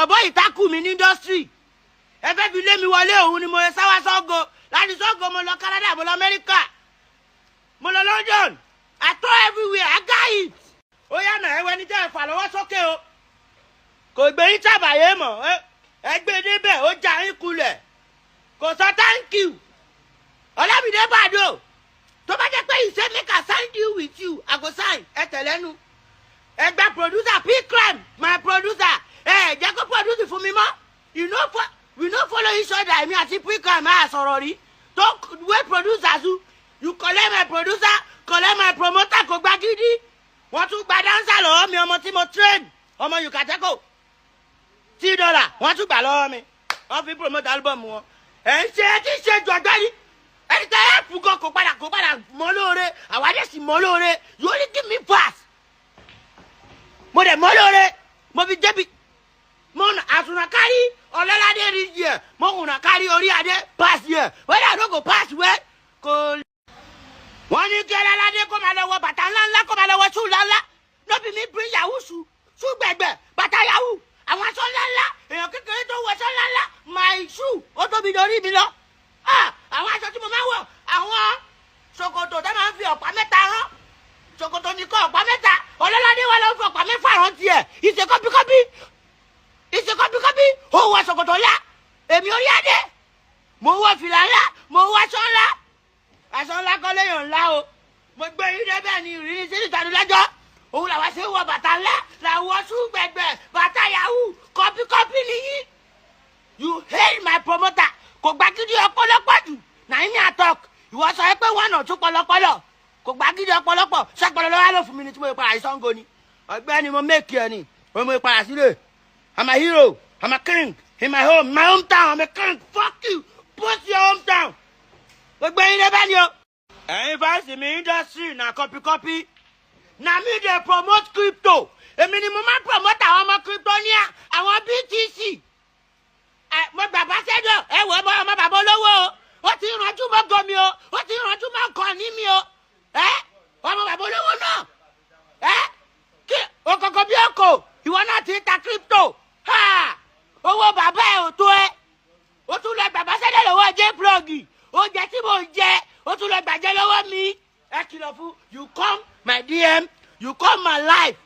bọ̀bọ̀ ìtakù mi ní industry ẹ fẹ́ fi lé mi wọlé òun ni mo yẹ sáwá sọ́go láti sọ́go mo lọ Canada mo lọ America mo lọ London I tour everywhere I got it ó yànnà ẹwẹ́ ní jẹ́ ẹ̀fà lọ́wọ́ sókè o kò gbé yín tàbàyé mọ̀ ẹ gbé débẹ̀ ó jà yín kulẹ̀ kò sọ thank you Ọlámídé Bàdó tó bá jẹ́ pé ìṣe make I sign deal with you I go sign ẹ tẹ̀lẹ́nu ẹgbẹ́ producer P-Crime my producer jẹ́ kó produce fún mi mọ́ we no follow each other èmi àti P-Crime máa sọ̀rọ̀ rí tó wé producer su you collect my producer collect my promoter kò gba gidi wọ́n tún gba dancer lọ́wọ́ mi ọmọ tí mo train ọmọ Yukateco $10 wọ́n tún gbà lọ́wọ́ mi wọ́n fi promote album wọn ẹ̀ ń ṣe kí ṣe jọ̀gbẹ́ yìí ẹni tẹ́ ẹ̀ fún gan kò padà mọ́ lóore àwọn adé sì mọ́ lóore you only give me pass mo dẹ̀ mọ́ lóore mo fi débi mo àtúnàkárí ọlọ́ládé rí yẹ mo hùnàkárí orí adé pass yẹ wẹ́dà ló kò pass wẹ́ kò. wọ́n ní kí ọlọ́ládé kó máa lọ wọ bàtà ńláńlá kó máa lọ wọ ṣú ńláńlá lóbi mi bring yahoo ṣú gbẹ̀gbẹ̀ bàtà yahoo àwọn aṣọ ńláńlá èèyàn kékeré tó wọ aṣọ ńláńlá my shoe ó tóbi lórí mi lọ àwọn aṣọ tí mo máa wọ àwọn ṣòkòtò tó máa ń fi ọ̀pá mẹ́ta rán ṣòkòtò nìkan ọ̀pá mẹ́ta ọlọ́ládé wà lọ́wọ́ fún ọ̀pá mẹ́fà rán tiẹ̀ ìṣe kọ́bíkọ́bí ó wọ ṣòkòtò ńlá èmi orí adé mo wọ fìlà ńlá mo wọ aṣọ ńlá kọ́ léèyàn ńlá o mo gbé yín débẹ̀ ní ìrírí sí ìtàdúdájọ́ òun làwọn ṣe ń wọ bàtà ńlá làwọn sún gbẹgbẹ bàtà yahoo kọ́bíkọ́bí nìyí you hate my promoter kò gba gidi ọ̀pọ̀lọpọ̀ jù nàìjíríà àtọk ìwọ sọ pé wọn náà tún pọlọpọlọ kò gba gidi ọ̀pọ̀lọpọ̀ sọpọlọ lọ́wọ́ ló fún mi ní tí mo para ìsango ni ọ̀gbẹ́ni mo make ẹ ni mo para sílẹ̀ I'm a hero I'm a king in my hometown I'm a king fuck you post your hometown gbogbo ẹyin lè bá ní o. ẹ̀yin fáǹsì mi industry na copy na me dey promote crypto èmi ni mo máa promote àwọn ọmọ crypto ní àwọn BTC mo bàbá sẹ́dọ̀ ẹ wọ ọmọ bàbá olówó o ó ti rànjú mọ́ gomi o ó ti rànjú mọ́ kàn ní mi o ọmọ bàbá olówó náà kí okòkò bí ọkọ̀ ìwọ náà ti ta crypto owó bàbá ẹ ò tó ẹ ó tún lọ bàbá sẹ́dọ̀ lọ́wọ́ J-Plug oúnjẹ tí mo jẹ ó tún lọ gbàjẹ́ lọ́wọ́ mi ẹ kìlọ̀ fún you come my DM you come my life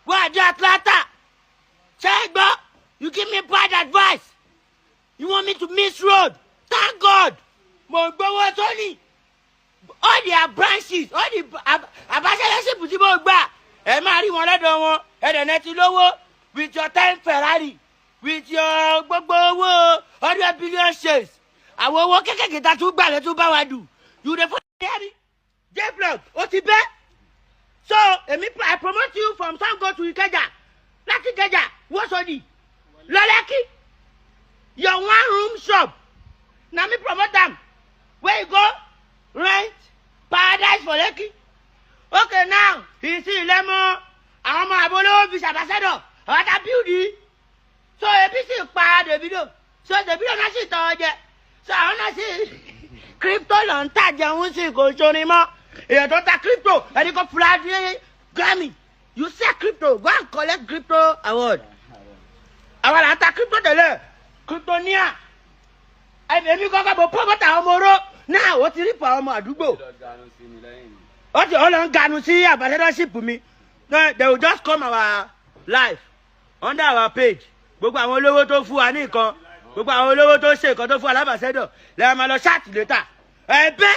wọ́n àdé Atlanta ṣé ẹ gbọ́ you give me bad advice. You want me to miss road? Thank God. Mo gbowó Tony. All their branches, all the abáṣẹ́lẹ́sìpù tí mo gbà. Ẹ máa rí wọn lọ́dọ̀ wọn. Ẹ̀dẹ̀nẹ́ ti lówó with your 10 Ferrari with your gbogbo owó 100 billion shares. Àwọn owó kékèké ta tún gbà lẹ́ tún bá wa dù. You dey for me? J-Plug, ó ti bẹ́. So, I promote you from Sango to Ikeja. Láti Ikeja, Wọ́sọ̀dì, Lọ́lẹ́kì. Your one room shop. Now me promote them. Where you go? Rent. Paradise for Lekki. Okay, now. You see, Lemon. I'm a bolo visa ambassador. What a beauty. So, if you see the video. So, the video not see to so, I want to see crypto on tag. You want to see go show him up. You don't have crypto. And you go flat Grammy. You sell crypto. Go and collect crypto award. I want to have crypto there. Kryptonia èmi kọ́kọ́ bò pọ́pọ́tà ọmọ oró náà ó ti rí pa ọmọ àdúgbò ó ti ọlọ́ ń ganu sí ambassadorship mi they will just come our live under our page gbogbo àwọn olówó tó fún wa ní nǹkan gbogbo àwọn olówó tó ṣe nǹkan tó fún wa lábàṣẹ́dọ̀ lẹ́yìn máa lọ ṣáàtì létà ẹ̀bẹ́